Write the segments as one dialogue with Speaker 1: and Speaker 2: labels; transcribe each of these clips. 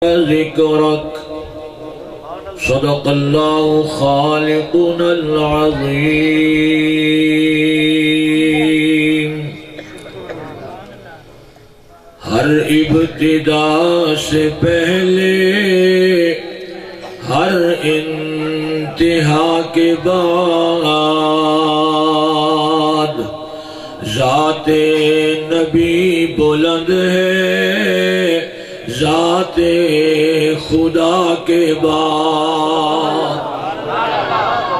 Speaker 1: ذکرک صدق اللہ خالقنا العظیم۔ ہر ابتدا سے پہلے ہر انتہا کے بعد ذات نبی بلند ہے ذات خدا کے بعد۔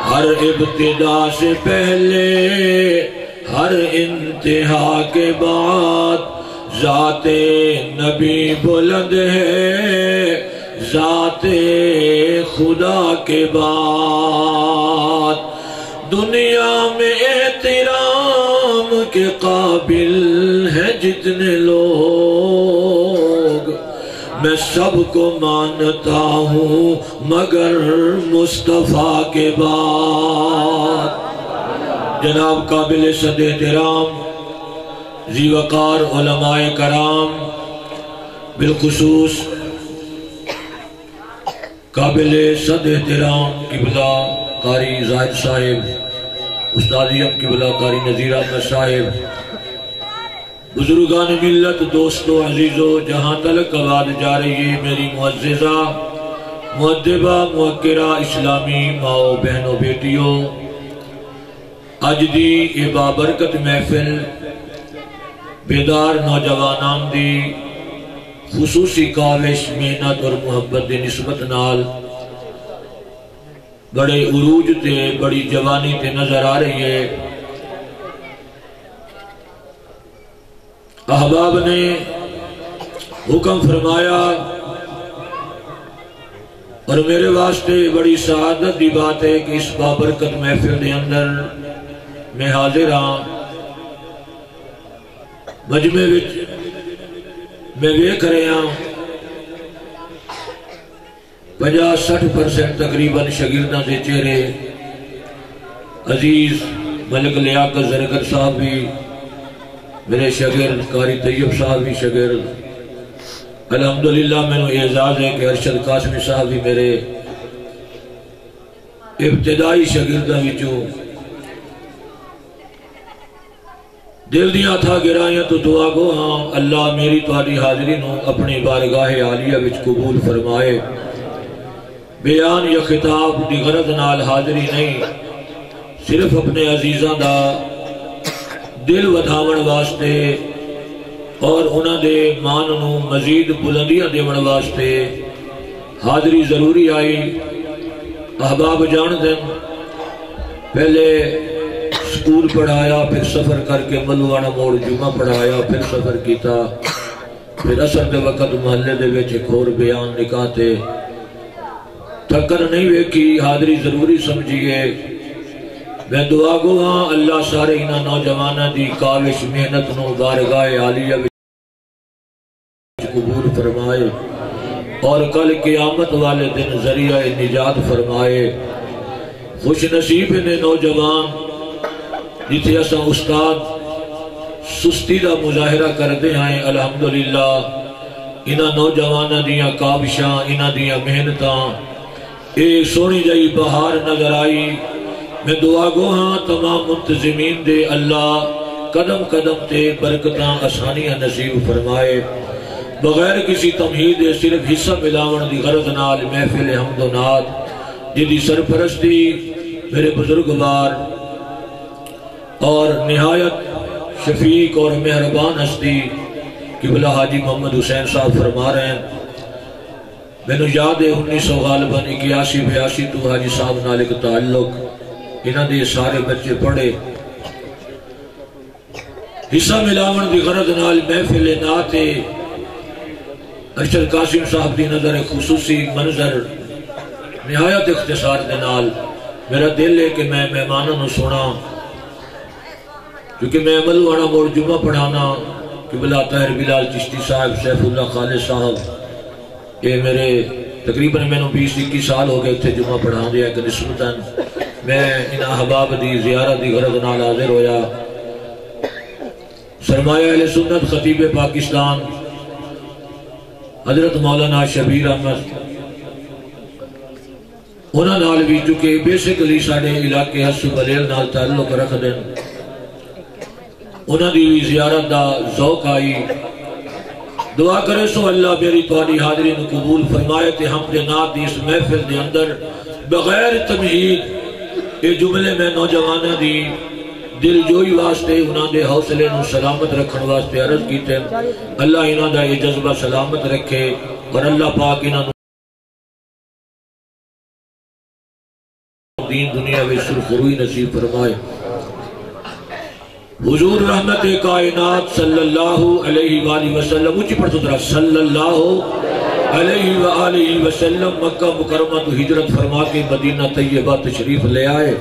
Speaker 1: ہر ابتدا سے پہلے ہر انتہا کے بعد ذات نبی بلند ہے ذات خدا کے بعد۔ دنیا میں احترام کے قابل ہیں جتنے لوگ، میں سب کو مانتا ہوں مگر مصطفیٰ کے بعد۔ جناب قابل صد احترام ذی وقار علماء کرام، بالخصوص قابل صد احترام قبلہ قاری زاہد صاحب، استاذیم قبلہ قاری نذیر احمد صاحب، بزرگان ملت، دوستو عزیزو، جہاں تلک آواز جا رہی ہے میری معززہ مؤدبہ موقرہ اسلامی ماؤ بہنوں بیٹیوں، اج دی اے بابرکت محفل بیدار نوجوانان دی خصوصی کاوش محنت اور محبت دی نسبت نال بڑے عروج تے بڑی جوانی تے نظر آ رہی ہے۔ احباب نے حکم فرمایا اور میرے واسطے بڑی سعادت دی بات ہے کہ اس بابرکت محفل دے اندر میں حاضر ہاں۔ مجمع وچ میں ویکھ رہے ہاں 50-60% تقریباً شاگرداں دے چہرے، عزیز ملک لیاقت زرگر صاحب بھی میرے شاگرد، قاری طیب صاحب بھی شاگرد، الحمدللہ میں نے اعزاز ہے کہ ارشد قاسمی صاحب بھی میرے ابتدائی شاگرداں وچوں۔ دل دیاں تھا گرائیاں تو دعا گو ہاں اللہ میری تہاڈی حاضری نو اپنی بارگاہ عالیہ وچ قبول فرمائے۔ بیان یا خطاب دی غرض نال حاضری نہیں، صرف اپنے عزیزاں دا دل ودھاون واسطے اور انہاں دے مان نو مزید بلندیاں دیون واسطے حاضری ضروری آئی۔ احباب جان دن پہلے سکول پڑھایا، پھر سفر کر کے ملوانا موڑ جمعہ پڑھایا، پھر سفر کیتا، پھر اثر دے وقت محلے دے وچ ایک اور بیان نکاتے، تھکر نہیں ویکھی، حاضری ضروری سمجھیے۔ میں دعا گو ہاں اللہ سارے انہاں نوجواناں دی کاوش محنت نو بارگاہ عالیہ وچ قبول فرمائے اور کل قیامت والے دن ذریعہ نجات فرمائے۔ خوش نصیب نے نوجوان جتھے اساں استاد سستی دا مظاہرہ کردے ہیں، الحمدللہ انہاں نوجواناں دیاں کاوشاں، انہاں دیاں محنتاں ایک سونی جائی بہار نظر آئی۔ میں دعا گو ہاں تمام منتظمین دے اللہ قدم قدم تے برکتاں آسانیاں نصیب فرمائے۔ بغیر کسی تمہید صرف حصہ ملاون دی غرض نال محفل حمد و نعت جدی سرپرستی میرے بزرگوار اور نہایت شفیق اور مہربان ہستی قبلہ حاجی محمد حسین صاحب فرما رہے ہیں۔ میں نے یاد ہے 1900 غالباً 81-82 تو حاجی صاحب نالک تعلق انہاں دے سارے بچے پڑھے۔ حصہ ملاون دی غرض نال محفل نعت ارشد قاسم صاحب دی نظر خصوصی منظر نہایت اختصار دے نال میرا دل ہے کہ میں مہمانوں نو سنا، کیونکہ میں ملوانا موڑ جمعہ پڑھانا قبلہ طاہر بلال چشتی صاحب، سیف اللہ خالد صاحب، یہ میرے تقریباً میں نے 20-21 سال ہو گئے تھے جمعہ پڑھا دیا کہ نسبتاً میں ان احباب دی زیارت دی غرض نال حاضر ہویا۔ سرمایہ اہل سنت خطیب پاکستان حضرت مولانا شبیر احمد انہاں نال بھی چکے بیسیکلی ساڑے علاقے حسن بلیل نال تعلق رکھ دیں انہاں دی زیارت دا ذوق آئی دعا کرے سو اللہ میری توانی حاضری نو قبول فرمائے تے ہم دے نات دی اس محفل دے اندر بغیر تمہید اے جملے میں نوجوانہ دی دل جوئی واسطے انہاں دے حوصلے نو سلامت رکھن واسطے عرض کیتے اللہ انہاں دا یہ جذبہ سلامت رکھے اور اللہ پاک انہاں دین دنیا میں سرخروئی نصیب فرمائے حضور رحمت کائنات صلی اللہ علیہ وآلہ وسلم اچھی پڑھ تو صلی اللہ علیہ وآلہ وسلم مکہ مکرمہ تو ہجرت فرما کے مدینہ طیبہ تشریف لے آئے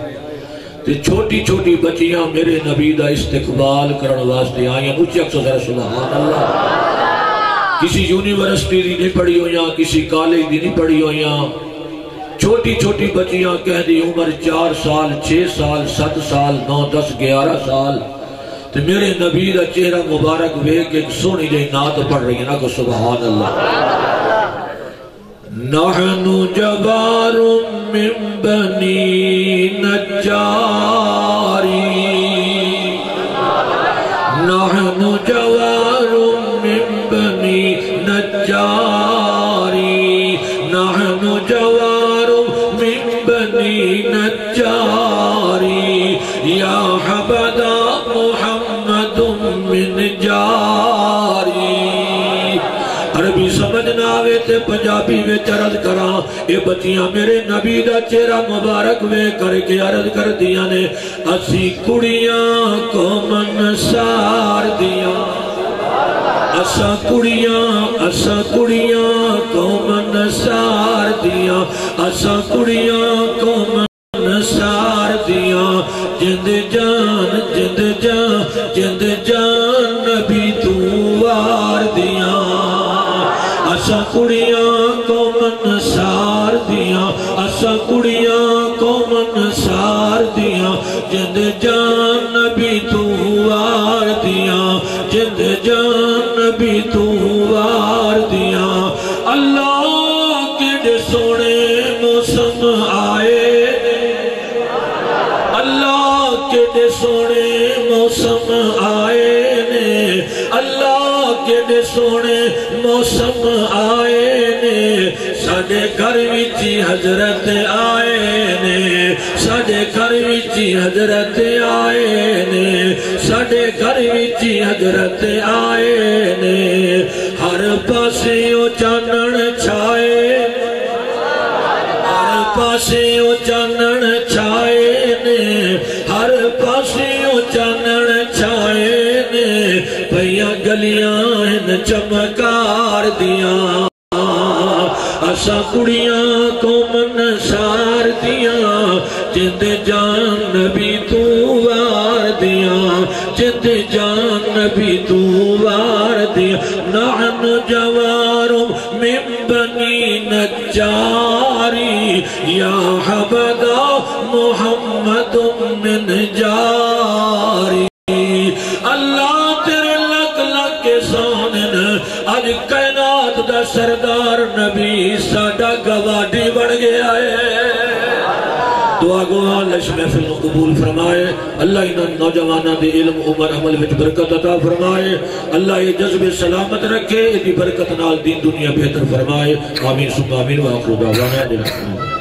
Speaker 1: تے چھوٹی چھوٹی بچیاں میرے نبی دا استقبال کرن واسطے آئیں اچھی اکسو ذرا سبحان اللہ کسی یونیورسٹی دی نہیں پڑھی ہویاں کسی کالج دی نہیں پڑھی ہویاں چھوٹی چھوٹی بچیاں کہہ دی عمر 4 سال 6 سال 7 سال 9 10 11 سال تو میرے نبی دا چہرہ مبارک ویک ایک سونی جائے نات پڑھ رہی ہے نا کو سبحان اللہ نحن جوار من بنی نجاری نحن جوار من بنی نجاری نحن جوار من بنی نجاری یا حبدا محمد من جاری عربی سمجھنا آوے تے پنجابی میں عرض کراں اے بچیاں میرے نبی دا چہرہ مبارک میں کر کے عرض کر دیا نے اسی کڑیاں کو منسار دیا اسا کڑیاں کو منسار دیا اسا کڑیاں کو منسار دیا جند جان نبی تو وار دیا اسا کڑیاں کو منسار دیا اسا کڑیاں کو منسار دیا جند جان نبی تو وار دیا جند جان نبی تو وار دیا اللہ کے سونے موسم آئے اللہ کے سونے موسم آئے نے اللہ کے سونے موسم آئے نے ساڑے گھر وچی حضرت آئے نے ساڑے گھر وچی حضرت آئے نے ساڑے گھر وچی حضرت آئے نے ہر پاسے او چانن چھائے ہر پاسے او چانن چھائے نے ہر پاسے او چانن چھائے نے پہیاں گلیاں ان چمکار دیاں اسا کڑیاں کو منسار دیاں جند جان نبی تو وار دیاں جند جان نبی تو وار دیاں نحن جوار من بنی نجاری یا حبدا محمد من جاری اللہ تیرے لگ لگ کے سانن آج کائنات دا سردار نبی ساڑا گواڈی بڑھ گیا ہے دعا گو اللہ اس محفل کو قبول فرمائے اللہ انہاں نوجوانہ دے علم عمر عمل وچ برکت عطا فرمائے اللہ یہ جذب سلامت رکھے ادھی برکت نال دین دنیا بہتر فرمائے آمین سب آمین وآخر دعوانا